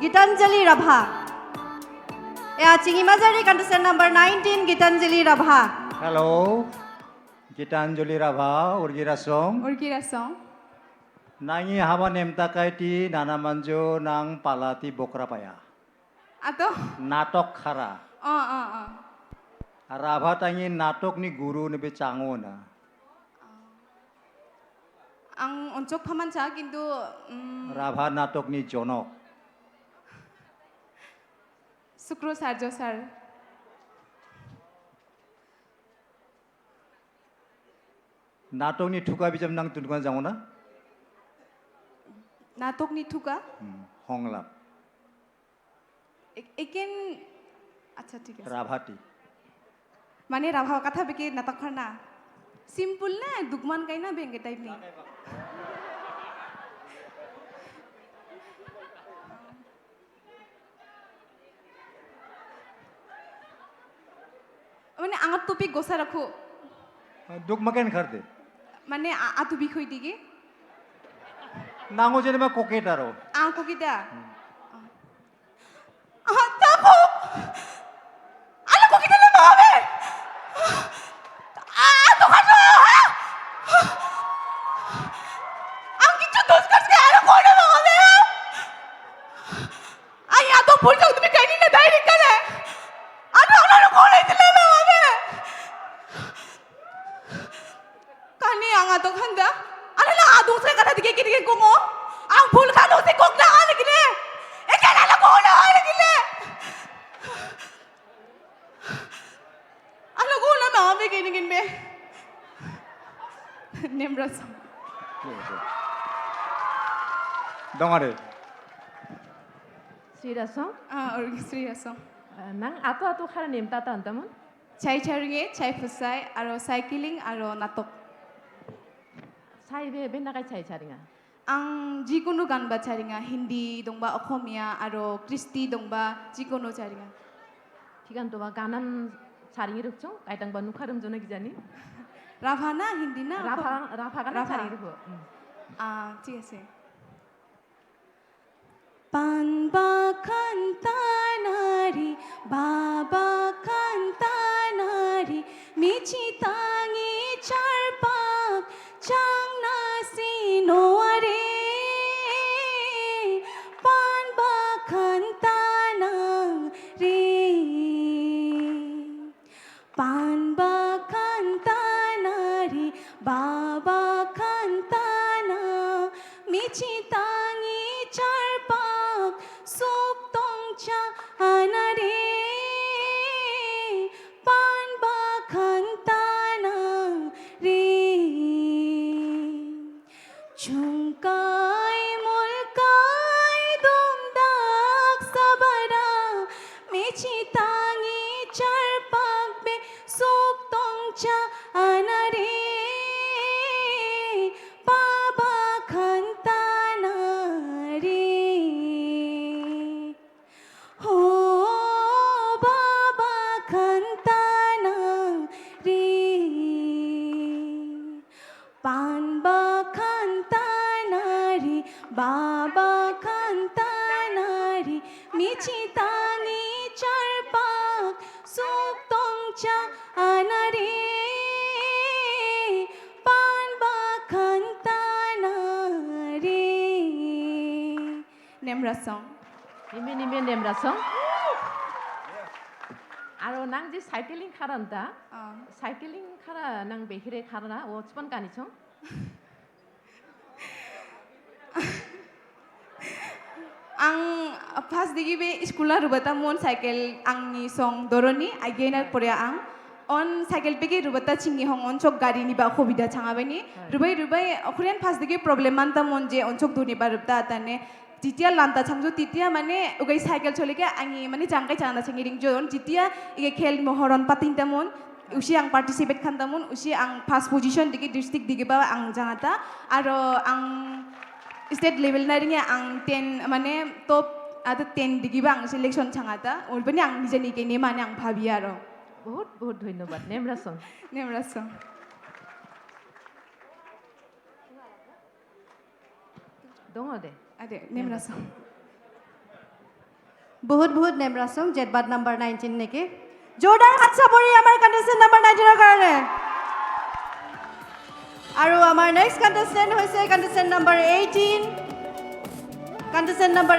Gitanjali Rabha. Yeah, Chingimazari contestant number 19, Gitanjali Rabha. Hello, Gitanjali Rabha, Urgirasong. Urgirasong. Nangi haba nemtakaiti nana manjo nang palati bokrapaya. Ato? Natok khara. Oh. Rabha tangi natok ni guru ni becanggo na. Ang uncok paman siya, kintu... Rabha natok ni jonok. Sukro Sarjo sir. Natok ni thuka bijam nang tundukan jango na? Natok ni thuka? Honglap. Ikin... Acha, ঠিক আছে. Rabhati. Mane Rabha katha beki natok karna. Simple na, dugman kay na benge type ni. মানে আঙত topic গোসা রাখো Duk makan kharte. মানে আতু বিখই দিকে Nango jene ma koketaro. আঁকো কিটা তাকো আলো কোকিটা না বাবে তো খাটো আম কিছু দোষ করছে আর কোনে বাবে আই এত ভুল যাও তুমি কাইনি না ডাইরেক্ট করে আর আর কোনে দিলে না বাবে কানে আঙা তো খান্দা আরে না দুসরে কথা দিকে কি দিকে কোমো আম ভুল খালো সে কোক না আলে গিলে এ কেন না কোনে আলে গিলে আলো কোনে না আমি কিনে কিনবে নেমরাস Dongare. Srirasong, আর Shri Assam nang ato khara nim tata antamun. চাই চারিঙে চাই ফুসাই আর সাইকেলিং আর নাটক Sai be nakai chai charinga. আং যিকোনো গান বা চারিঙা হিন্দি দংবা অসমীয়া আর কৃষ্টি দংবা যিকোনো চারিঙা Kigan to ba ganan charingi rukchong, kaitang ba nukharum jona kijani. Rabha না হিন্দি না Rafa ganan Rafa. charingi rukho. ঠিক আছে পানবা খান্তানারি বাবা খান্তানারি মিছি তাঙি চারপাক চাংনা সিনোয়ারে পানবা খান্তানারি পানবা খান্তানারি বাবা খান্তানা মিছি তাঙি চারপাক সুক তংচা আনারে পানবা খান্তানা রে ঝুমকাই মুলকাই দুমদাক সাবারা মিছি তাঙি চারপাক বে সুক তংচা আনারে বাবা খান্তানা রে হো বাবা খান্তানা রে পানবা খান্তানা রে বাবা খান্তানা রে মিছি তাঙি চারপাক সুক তংচা আনারে পানবা খান্তানা রে নেমরাসং Nime nemrasong. Aro nang ji cycling khara anta. Cycling khara nang behire khara na o chpon kani chong. ang pas digi be skula rubata mon cycle angni song doroni agena pore ang on cycle pege rubata chingi hong on chok gari ni ba khobida changa bani rubai okhren pas digi problem manta mon je on chok duni ba rubta tane jitia lanta changjo titia mane ugai cycle cholege angi mane jangkai chana chingi ring jon jitia ige khel mohoron patinta mon usi ang participate khanta mon usi ang first position digi district digi ba ang janata aro ang state level na ring ang 10 মানে top ada 10 digi bang selection changata ulbani ang nije nike ne mane ang bhabi aro Bahut dhonnobad nemrasong. nemraso Dongo de. ade nemraso বহুত বহুত নেমৰাচং জেটবাদ number 19 নেকি জোৰদাৰ হাত চাপৰি আমাৰ contestant number 19 ৰ কাৰণে আৰু আমাৰ নেক্সট কণ্টেষ্টেণ্ট হৈছে কণ্টেষ্টেণ্ট নাম্বাৰ 18 কণ্টেষ্টেণ্ট নাম্বাৰ